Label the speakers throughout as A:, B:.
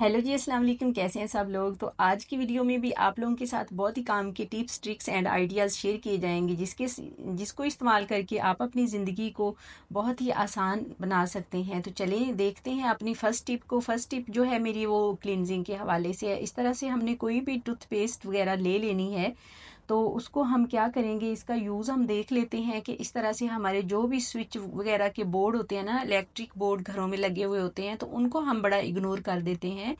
A: Hello जी, अस्सलाम वालेकुम। कैसे हैं सब लोग। तो आज की वीडियो में भी आप लोगों के साथ बहुत ही काम के tips tricks and ideas share किए जाएंगे जिसको इस्तेमाल करके आप अपनी ज़िंदगी को बहुत ही आसान बना सकते हैं। तो चलें देखते हैं अपनी फ़र्स्ट टिप को। फ़र्स्ट टिप जो है मेरी वो क्लिनजिंग के हवाले से है। इस तरह से हमने कोई भी टूथपेस्ट वगैरह ले लेनी है तो उसको हम क्या करेंगे, इसका यूज़ हम देख लेते हैं कि इस तरह से हमारे जो भी स्विच वगैरह के बोर्ड होते हैं ना, इलेक्ट्रिक बोर्ड घरों में लगे हुए होते हैं, तो उनको हम बड़ा इग्नोर कर देते हैं।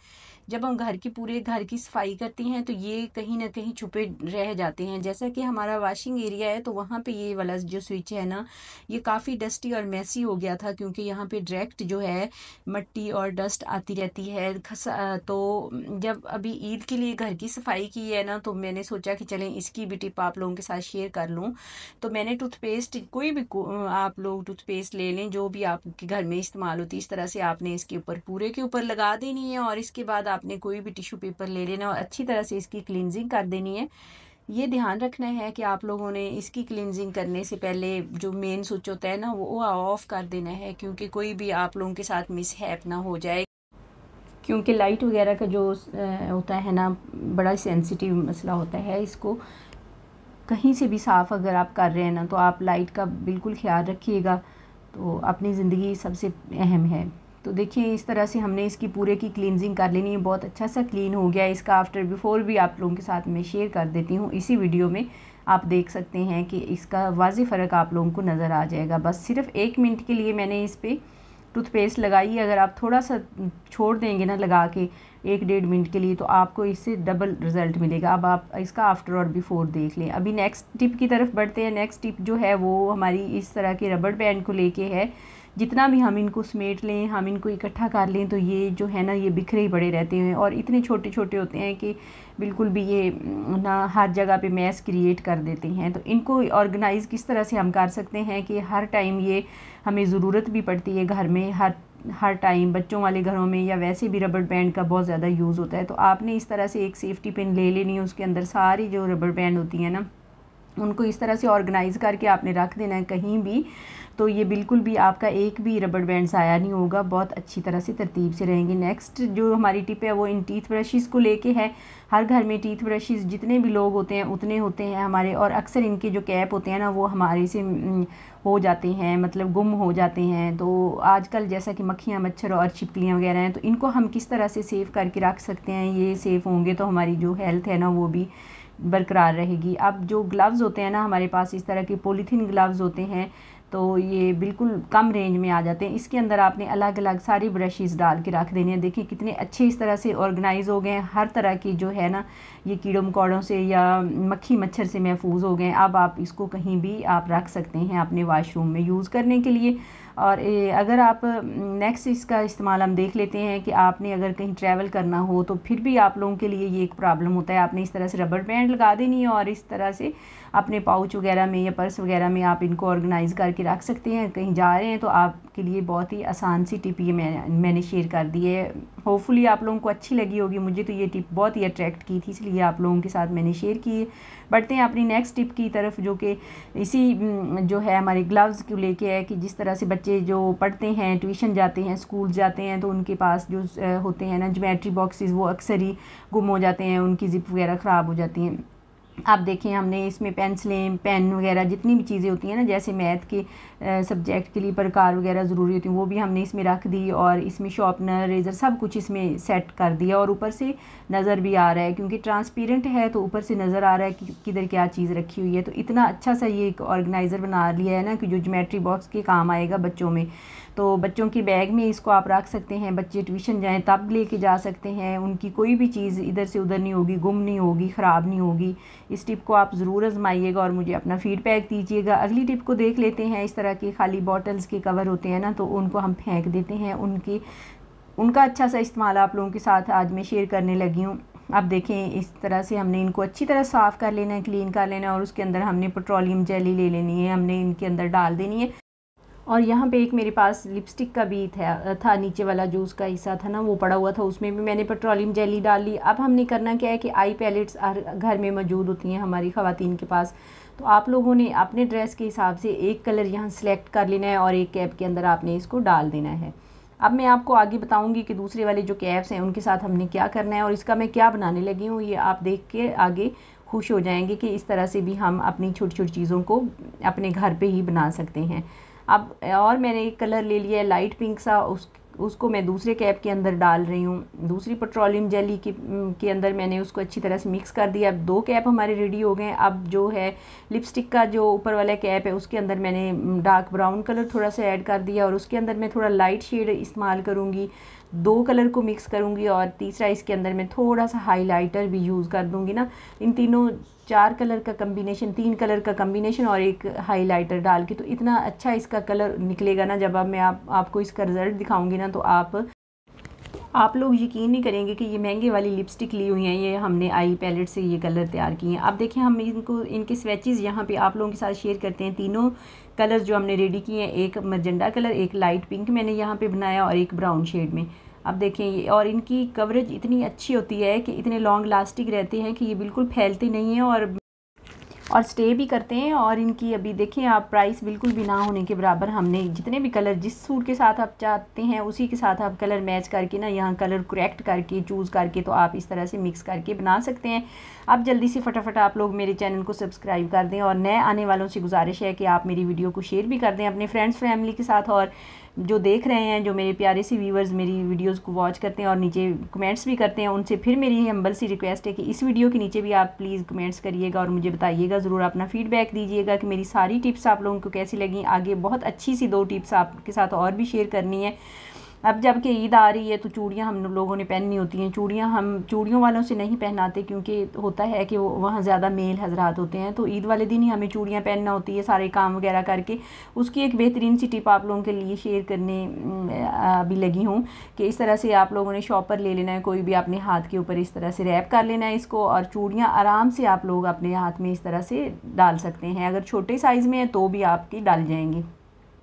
A: जब हम पूरे घर की सफाई करते हैं तो ये कहीं ना कहीं छुपे रह जाते हैं। जैसा कि हमारा वॉशिंग एरिया है तो वहाँ पे ये वाला जो स्विच है ना, ये काफ़ी डस्टी और मैसी हो गया था क्योंकि यहाँ पे डायरेक्ट जो है मट्टी और डस्ट आती रहती है। तो जब अभी ईद के लिए घर की सफाई की है ना, तो मैंने सोचा कि चलें इसकी भी टिप आप लोगों के साथ शेयर कर लूँ। तो मैंने टूथपेस्ट कोई भी आप लोग टूथपेस्ट ले लें जो भी आपके घर में इस्तेमाल होती है, इस तरह से आपने इसके ऊपर पूरे के ऊपर लगा देनी है और इसके बाद आपने कोई भी टिश्यू पेपर ले लेना और अच्छी तरह से इसकी क्लींजिंग कर देनी है। ये ध्यान रखना है कि आप लोगों ने इसकी क्लींजिंग करने से पहले जो मेन स्विच होता है ना वो ऑफ कर देना है, क्योंकि कोई भी आप लोगों के साथ मिसहैप ना हो जाए। क्योंकि लाइट वगैरह का जो होता है ना, बड़ा सेंसिटिव मसला होता है। इसको कहीं से भी साफ़ अगर आप कर रहे हैं ना, तो आप लाइट का बिल्कुल ख्याल रखिएगा। तो अपनी ज़िंदगी सबसे अहम है। तो देखिए इस तरह से हमने इसकी पूरे की क्लींजिंग कर लेनी है। बहुत अच्छा सा क्लीन हो गया। इसका आफ्टर बिफोर भी आप लोगों के साथ मैं शेयर कर देती हूँ इसी वीडियो में। आप देख सकते हैं कि इसका वाज़ेह फ़र्क आप लोगों को नज़र आ जाएगा। बस सिर्फ 1 मिनट के लिए मैंने इस पर टूथपेस्ट लगाई। अगर आप थोड़ा सा छोड़ देंगे ना लगा के 1-1.5 मिनट के लिए, तो आपको इससे डबल रिज़ल्ट मिलेगा। अब आप इसका आफ्टर और बिफोर देख लें। अभी नेक्स्ट टिप की तरफ बढ़ते हैं। नेक्स्ट टिप जो है वो हमारी इस तरह के रबड़ बैंड को लेके है। जितना भी हम इनको समेट लें, हम इनको इकट्ठा कर लें, तो ये जो है ना ये बिखरे ही पड़े रहते हैं और इतने छोटे छोटे होते हैं कि बिल्कुल भी ये ना हर जगह पे मैस क्रिएट कर देते हैं। तो इनको ऑर्गेनाइज़ किस तरह से हम कर सकते हैं कि हर टाइम ये हमें ज़रूरत भी पड़ती है घर में। हर टाइम बच्चों वाले घरों में या वैसे भी रबड़ बैंड का बहुत ज़्यादा यूज़ होता है। तो आपने इस तरह से एक सेफ्टी पिन ले लेनी है, उसके अंदर सारी जो रबड़ बैंड होती है ना उनको इस तरह से ऑर्गेनाइज़ करके आपने रख देना है कहीं भी। तो ये बिल्कुल भी आपका एक भी रबड़ बैंड ज़ाया नहीं होगा, बहुत अच्छी तरह से तरतीब से रहेंगे। नेक्स्ट जो हमारी टिप है वो इन टीथ ब्रशेज़ को लेके है। हर घर में टीथ ब्रशेज़ जितने भी लोग होते हैं उतने होते हैं हमारे, और अक्सर इनके जो कैप होते हैं ना वो हमारे से हो जाते हैं, मतलब गुम हो जाते हैं। तो आजकल जैसा कि मक्खियाँ, मच्छर और छिपकलियाँ वगैरह हैं, तो इनको हम किस तरह से सेव करके रख सकते हैं। ये सेफ़ होंगे तो हमारी जो हेल्थ है ना वो भी बरकरार रहेगी। अब जो ग्लव्स होते हैं ना हमारे पास, इस तरह के पॉलीथीन ग्लव्स होते हैं, तो ये बिल्कुल कम रेंज में आ जाते हैं। इसके अंदर आपने अलग अलग सारी ब्रशेज़ डाल के रख देने हैं। देखिए कितने अच्छे इस तरह से ऑर्गेनाइज हो गए हैं। हर तरह की जो है ना ये कीड़ों मकोड़ों से या मक्खी मच्छर से महफूज हो गए हैं। अब आप इसको कहीं भी आप रख सकते हैं अपने वाशरूम में यूज़ करने के लिए। और अगर आप नेक्स्ट इसका इस्तेमाल हम देख लेते हैं कि आपने अगर कहीं ट्रैवल करना हो तो फिर भी आप लोगों के लिए ये एक प्रॉब्लम होता है। आपने इस तरह से रबड़ बैंड लगा देनी है और इस तरह से अपने पाउच वगैरह में या पर्स वगैरह में आप इनको ऑर्गेनाइज़ करके रख सकते हैं। कहीं जा रहे हैं तो आपके लिए बहुत ही आसान सी टिप ये मैंने शेयर कर दी है। होपफुली आप लोगों को अच्छी लगी होगी। मुझे तो ये टिप बहुत ही अट्रैक्ट की थी, इसलिए आप लोगों के साथ मैंने शेयर की है। बढ़ते हैं अपनी नेक्स्ट टिप की तरफ, जो कि इसी जो है हमारे ग्लव्स को लेके है कि जिस तरह से बच्चे जो पढ़ते हैं, ट्यूशन जाते हैं, स्कूल जाते हैं, तो उनके पास जो होते हैं ना ज्योमेट्री बॉक्सेस वो अक्सर ही गुम हो जाते हैं, उनकी जिप वगैरह ख़राब हो जाती हैं। आप देखें हमने इसमें पेंसिलें, पेन वगैरह जितनी भी चीज़ें होती हैं ना, जैसे मैथ के सब्जेक्ट के लिए प्रकार वगैरह ज़रूरी होती हैं, वो भी हमने इसमें रख दी और इसमें शॉर्पनर, रेज़र सब कुछ इसमें सेट कर दिया। और ऊपर से नज़र भी आ रहा है क्योंकि ट्रांसपेरेंट है, तो ऊपर से नज़र आ रहा है कि किधर क्या चीज़ रखी हुई है। तो इतना अच्छा सा ये एक ऑर्गेनाइज़र बना लिया है ना कि जो ज्योमेट्री बॉक्स के काम आएगा बच्चों में। तो बच्चों के बैग में इसको आप रख सकते हैं। बच्चे ट्यूशन जाएँ तब लेके जा सकते हैं। उनकी कोई भी चीज़ इधर से उधर नहीं होगी, गुम नहीं होगी, ख़राब नहीं होगी। इस टिप को आप ज़रूर आजमाइएगा और मुझे अपना फीडबैक दीजिएगा। अगली टिप को देख लेते हैं। इस तरह के खाली बॉटल्स के कवर होते हैं ना, तो उनको हम फेंक देते हैं। उनका अच्छा सा इस्तेमाल आप लोगों के साथ आज मैं शेयर करने लगी हूँ। अब देखें इस तरह से हमने इनको अच्छी तरह साफ़ कर लेना है, क्लीन कर लेना है और उसके अंदर हमने पेट्रोलियम जेली ले लेनी है, हमने इनके अंदर डाल देनी है। और यहाँ पे एक मेरे पास लिपस्टिक का भी था नीचे वाला जो उसका हिस्सा था ना वो पड़ा हुआ था, उसमें भी मैंने पेट्रोलियम जेली डाल ली। अब हमने करना क्या है कि आई पैलेट्स घर में मौजूद होती हैं हमारी ख़वातीन के पास। तो आप लोगों ने अपने ड्रेस के हिसाब से एक कलर यहाँ सेलेक्ट कर लेना है और एक कैप के अंदर आपने इसको डाल देना है। अब मैं आपको आगे बताऊंगी कि दूसरे वाले जो कैप्स हैं उनके साथ हमने क्या करना है और इसका मैं क्या बनाने लगी हूँ। ये आप देख के आगे खुश हो जाएंगे कि इस तरह से भी हम अपनी छोटी छोटी चीज़ों को अपने घर पे ही बना सकते हैं। अब और मैंने एक कलर ले लिया है लाइट पिंक सा, उसको मैं दूसरे कैप के अंदर डाल रही हूँ। दूसरी पेट्रोलियम जेली के अंदर मैंने उसको अच्छी तरह से मिक्स कर दिया। अब 2 कैप हमारे रेडी हो गए। अब जो है लिपस्टिक का जो ऊपर वाला कैप है उसके अंदर मैंने डार्क ब्राउन कलर थोड़ा सा ऐड कर दिया और उसके अंदर मैं थोड़ा लाइट शेड इस्तेमाल करूँगी। 2 कलर को मिक्स करूँगी और तीसरा इसके अंदर मैं थोड़ा सा हाईलाइटर भी यूज़ कर दूँगी ना। इन तीनों 4 कलर का कम्बिनेशन, 3 कलर का कम्बिनेशन और एक हाईलाइटर डाल के, तो इतना अच्छा इसका कलर निकलेगा ना। जब अब मैं आपको इसका रिज़ल्ट दिखाऊंगी ना तो आप लोग यकीन नहीं करेंगे कि ये महंगे वाली लिपस्टिक ली हुई हैं, ये हमने आई पैलेट से ये कलर तैयार किए हैं। अब देखिए हम इनके स्वैचेस यहाँ पे आप लोगों के साथ शेयर करते हैं। तीनों कलर्स जो हमने रेडी किए हैं, एक मजेंडा कलर, एक लाइट पिंक मैंने यहाँ पे बनाया और एक ब्राउन शेड में। अब देखें ये, और इनकी कवरेज इतनी अच्छी होती है कि इतने लॉन्ग लास्टिक रहते हैं कि ये बिल्कुल फैलते नहीं हैं और स्टे भी करते हैं। और इनकी अभी देखें आप प्राइस बिल्कुल भी ना होने के बराबर। हमने जितने भी कलर जिस सूट के साथ आप चाहते हैं उसी के साथ आप कलर मैच करके ना, यहाँ कलर करेक्ट करके चूज़ करके तो आप इस तरह से मिक्स करके बना सकते हैं। अब जल्दी से फटाफट आप लोग मेरे चैनल को सब्सक्राइब कर दें और नए आने वालों से गुजारिश है कि आप मेरी वीडियो को शेयर भी कर दें अपने फ्रेंड्स फैमिली के साथ। और जो देख रहे हैं, जो मेरे प्यारे से व्यूवर्स मेरी वीडियोस को वॉच करते हैं और नीचे कमेंट्स भी करते हैं, उनसे फिर मेरी हम्बल सी रिक्वेस्ट है कि इस वीडियो के नीचे भी आप प्लीज़ कमेंट्स करिएगा और मुझे बताइएगा, ज़रूर अपना फीडबैक दीजिएगा कि मेरी सारी टिप्स आप लोगों को कैसी लगी। आगे बहुत अच्छी सी 2 टिप्स आपके साथ और भी शेयर करनी है। अब जब कि ईद आ रही है तो चूड़ियाँ हम लोगों ने पहननी होती हैं। चूड़ियाँ हम चूड़ियों वालों से नहीं पहनाते क्योंकि होता है कि वो वहाँ ज़्यादा मेल हजरात होते हैं, तो ईद वाले दिन ही हमें चूड़ियाँ पहनना होती है सारे काम वगैरह करके। उसकी एक बेहतरीन सी टिप आप लोगों के लिए शेयर करने अभी लगी हूँ कि इस तरह से आप लोगों ने शॉपर ले लेना है, कोई भी अपने हाथ के ऊपर इस तरह से रैप कर लेना है इसको, और चूड़ियाँ आराम से आप लोग अपने हाथ में इस तरह से डाल सकते हैं। अगर छोटे साइज़ में है तो भी आपकी डाल जाएंगी।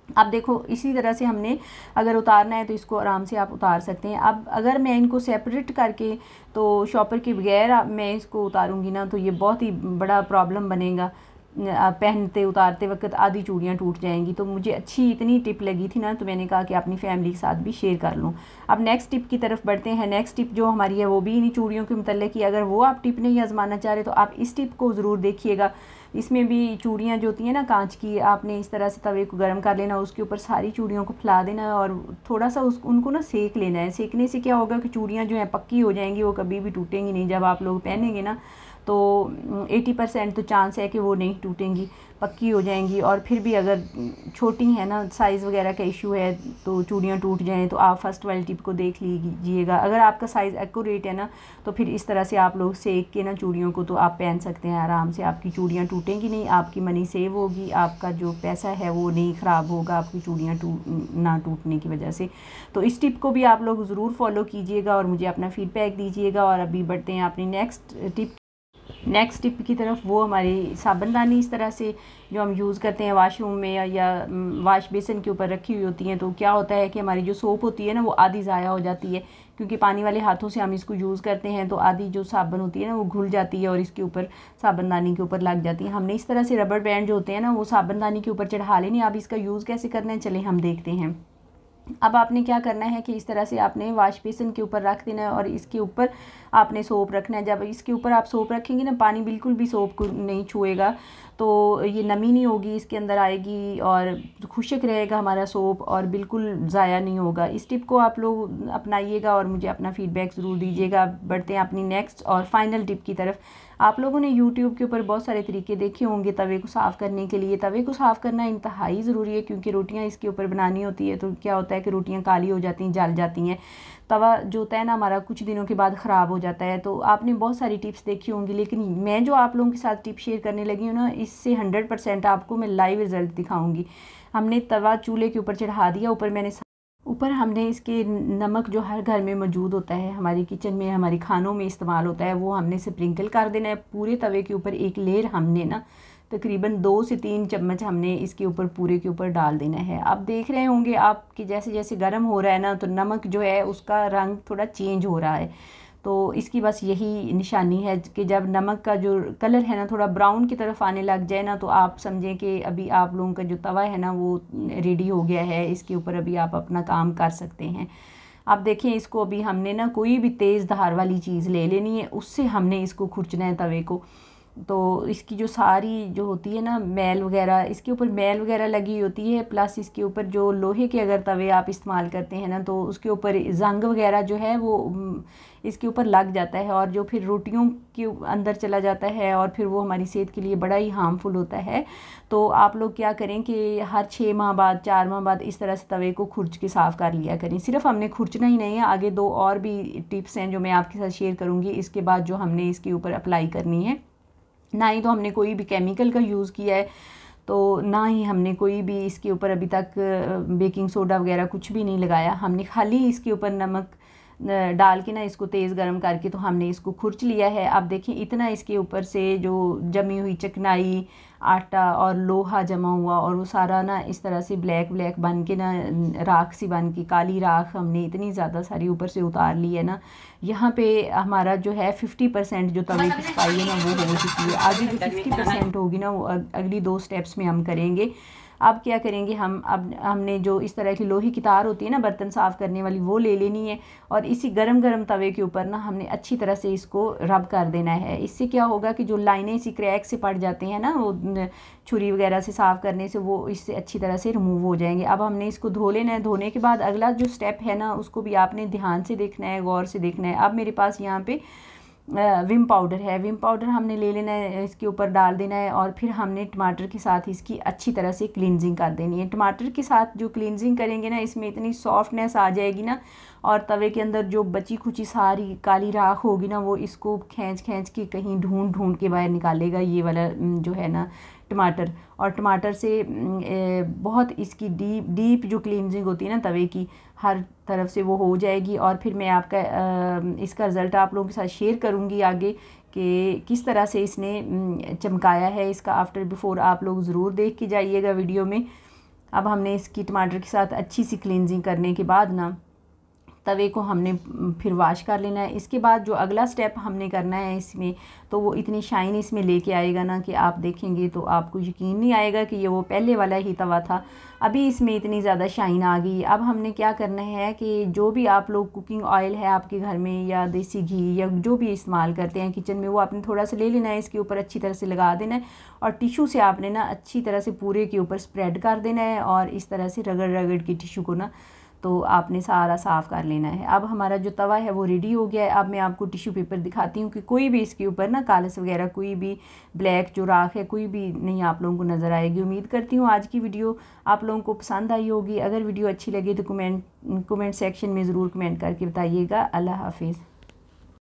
A: अब देखो इसी तरह से हमने अगर उतारना है तो इसको आराम से आप उतार सकते हैं। अब अगर मैं इनको सेपरेट करके तो शॉपर के बगैर मैं इसको उतारूंगी ना तो ये बहुत ही बड़ा प्रॉब्लम बनेगा। पहनते उतारते वक्त आधी चूड़ियाँ टूट जाएंगी। तो मुझे अच्छी इतनी टिप लगी थी ना, तो मैंने कहा कि अपनी फैमिली के साथ भी शेयर कर लूँ। अब नेक्स्ट टिप की तरफ बढ़ते हैं। नेक्स्ट टिप जो हमारी है वो भी इन्हीं चूड़ियों के मतलब की, अगर वो आप टिप नहीं आजमाना चाह रहे तो आप इस टिप को ज़रूर देखिएगा। इसमें भी चूड़ियाँ जो होती हैं ना कांच की, आपने इस तरह से तवे को गर्म कर लेना, उसके ऊपर सारी चूड़ियों को फैला देना है और थोड़ा सा उनको ना सेक लेना है। सेकने से क्या होगा कि चूड़ियाँ जो हैं पक्की हो जाएंगी, वो कभी भी टूटेंगी नहीं। जब आप लोग पहनेंगे ना तो 80% तो चांस है कि वो नहीं टूटेंगी, पक्की हो जाएंगी। और फिर भी अगर छोटी है ना, साइज़ वगैरह का इशू है तो चूड़ियाँ टूट जाएं, तो आप फर्स्ट वाली टिप को देख लीजिएगा। अगर आपका साइज़ एक्यूरेट है ना तो फिर इस तरह से आप लोग सेक के ना चूड़ियों को तो आप पहन सकते हैं आराम से। आपकी चूड़ियाँ टूटेंगी नहीं, आपकी मनी सेव होगी, आपका जो पैसा है वो नहीं ख़राब होगा आपकी चूड़ियाँ ना टूटने की वजह से। तो इस टिप को भी आप लोग ज़रूर फॉलो कीजिएगा और मुझे अपना फीडबैक दीजिएगा। और अभी बढ़ते हैं अपनी नेक्स्ट टिप की तरफ। वो हमारी साबुनदानी इस तरह से जो हम यूज़ करते हैं वॉशरूम में या वाश बेसिन के ऊपर रखी हुई होती हैं, तो क्या होता है कि हमारी जो सोप होती है ना वो आधी ज़ाया हो जाती है, क्योंकि पानी वाले हाथों से हम इसको यूज़ करते हैं। तो आधी जो साबुन होती है ना वो घुल जाती है और इसके ऊपर साबुनदानी के ऊपर लग जाती है। हमने इस तरह से रबर बैंड जो होते हैं ना वो साबुनदानी के ऊपर चढ़ा लेने। अब इसका यूज़ कैसे करना है चलें हम देखते हैं। अब आपने क्या करना है कि इस तरह से आपने वाश बेसिन के ऊपर रख देना है और इसके ऊपर आपने सोप रखना है। जब इसके ऊपर आप सोप रखेंगे ना, पानी बिल्कुल भी सोप को नहीं छुएगा, तो ये नमी नहीं होगी इसके अंदर आएगी और खुश्क रहेगा हमारा सोप और बिल्कुल ज़ाया नहीं होगा। इस टिप को आप लोग अपनाइएगा और मुझे अपना फीडबैक ज़रूर दीजिएगा। बढ़ते हैं अपनी नेक्स्ट और फाइनल टिप की तरफ। आप लोगों ने YouTube के ऊपर बहुत सारे तरीके देखे होंगे तवे को साफ़ करने के लिए। तवे को साफ़ करना इंतहाई ज़रूरी है क्योंकि रोटियां इसके ऊपर बनानी होती है, तो क्या होता है कि रोटियां काली हो जाती हैं, जल जाती हैं। तवा जो होता है ना हमारा कुछ दिनों के बाद ख़राब हो जाता है। तो आपने बहुत सारी टिप्स देखी होंगी, लेकिन मैं जो आप लोगों के साथ टिप शेयर करने लगी हूँ ना, इससे 100% आपको मैं लाइव रिज़ल्ट दिखाऊँगी। हमने तवा चूल्हे के ऊपर चढ़ा दिया, ऊपर हमने इसके नमक जो हर घर में मौजूद होता है, हमारी किचन में हमारी खानों में इस्तेमाल होता है, वो हमने स्प्रिंकल कर देना है पूरे तवे के ऊपर। एक लेयर हमने ना तकरीबन 2 से 3 चम्मच हमने इसके ऊपर पूरे के ऊपर डाल देना है। अब देख रहे होंगे आप कि जैसे जैसे गर्म हो रहा है ना तो नमक जो है उसका रंग थोड़ा चेंज हो रहा है। तो इसकी बस यही निशानी है कि जब नमक का जो कलर है ना थोड़ा ब्राउन की तरफ आने लग जाए ना, तो आप समझें कि अभी आप लोगों का जो तवा है ना वो रेडी हो गया है। इसके ऊपर अभी आप अपना काम कर सकते हैं। आप देखें, इसको अभी हमने ना कोई भी तेज़ धार वाली चीज़ ले लेनी है, उससे हमने इसको खुरचना है तवे को। तो इसकी जो सारी जो होती है ना मैल वगैरह, इसके ऊपर मैल वगैरह लगी होती है, प्लस इसके ऊपर जो लोहे के अगर तवे आप इस्तेमाल करते हैं ना तो उसके ऊपर जंग वगैरह जो है वो इसके ऊपर लग जाता है, और जो फिर रोटियों के अंदर चला जाता है, और फिर वो हमारी सेहत के लिए बड़ा ही हार्मफुल होता है। तो आप लोग क्या करें कि हर 6 माह बाद 4 माह बाद इस तरह से तवे को खुरच के साफ़ कर लिया करें। सिर्फ हमने खुरचना ही नहीं है, आगे 2 और भी टिप्स हैं जो मैं आपके साथ शेयर करूँगी इसके बाद जो हमने इसके ऊपर अप्लाई करनी है। ना ही तो हमने कोई भी केमिकल का यूज़ किया है, तो ना ही हमने कोई भी इसके ऊपर अभी तक बेकिंग सोडा वगैरह कुछ भी नहीं लगाया। हमने खाली इसके ऊपर नमक डाल के ना इसको तेज़ गर्म करके तो हमने इसको खुरच लिया है। अब देखिए इतना इसके ऊपर से जो जमी हुई चिकनाई, आटा और लोहा जमा हुआ, और वो सारा ना इस तरह से ब्लैक ब्लैक बन के ना राख सी बन के, काली राख हमने इतनी ज़्यादा सारी ऊपर से उतार ली है ना। यहाँ पे हमारा जो है 50% जो तवे की सफाई है ना वो हो चुकी है। आगे जो 50% होगी ना वो अगली 2 स्टेप्स में हम करेंगे। अब क्या करेंगे हम, अब हमने जो इस तरह की लोहे की तार होती है ना बर्तन साफ़ करने वाली, वो ले लेनी है, और इसी गरम गरम तवे के ऊपर ना हमने अच्छी तरह से इसको रब कर देना है। इससे क्या होगा कि जो लाइनें इसी क्रैक से पड़ जाते हैं ना वो छुरी वगैरह से साफ़ करने से वो इससे अच्छी तरह से रिमूव हो जाएंगे। अब हमने इसको धो लेना है। धोने के बाद अगला जो स्टेप है ना उसको भी आपने ध्यान से देखना है, गौर से देखना है। अब मेरे पास यहाँ पे विम पाउडर है, विम पाउडर हमने ले लेना है, इसके ऊपर डाल देना है, और फिर हमने टमाटर के साथ इसकी अच्छी तरह से क्लींजिंग कर देनी है। टमाटर के साथ जो क्लींजिंग करेंगे ना इसमें इतनी सॉफ्टनेस आ जाएगी ना, और तवे के अंदर जो बची खुची सारी काली राख होगी ना वो इसको खींच खींच के कहीं ढूंढ ढूंढ के बाहर निकालेगा ये वाला जो है ना टमाटर। और टमाटर से बहुत इसकी डीप जो क्लींजिंग होती है ना तवे की, हर तरफ से वो हो जाएगी। और फिर मैं आपका इसका रिज़ल्ट आप लोगों के साथ शेयर करूँगी आगे कि किस तरह से इसने चमकाया है। इसका आफ्टर बिफोर आप लोग ज़रूर देख के जाइएगा वीडियो में। अब हमने इसकी टमाटर के साथ अच्छी सी क्लींजिंग करने के बाद ना तवे को हमने फिर वॉश कर लेना है। इसके बाद जो अगला स्टेप हमने करना है इसमें, तो वो इतनी शाइन इसमें लेके आएगा ना कि आप देखेंगे तो आपको यकीन नहीं आएगा कि ये वो पहले वाला ही तवा था। अभी इसमें इतनी ज़्यादा शाइन आ गई। अब हमने क्या करना है कि जो भी आप लोग कुकिंग ऑयल है आपके घर में, या देसी घी, या जो भी इस्तेमाल करते हैं किचन में, वो आपने थोड़ा सा ले लेना है, इसके ऊपर अच्छी तरह से लगा देना है, और टिशू से आपने ना अच्छी तरह से पूरे के ऊपर स्प्रेड कर देना है, और इस तरह से रगड़ रगड़ के टिशू को ना तो आपने सारा साफ़ कर लेना है। अब हमारा जो तवा है वो रेडी हो गया है। अब मैं आपको टिश्यू पेपर दिखाती हूँ कि कोई भी इसके ऊपर ना कालस वगैरह, कोई भी ब्लैक जो राख है कोई भी नहीं आप लोगों को नज़र आएगी। उम्मीद करती हूँ आज की वीडियो आप लोगों को पसंद आई होगी। अगर वीडियो अच्छी लगे तो कमेंट सेक्शन में ज़रूर कमेंट करके बताइएगा। अल्लाह हाफिज़।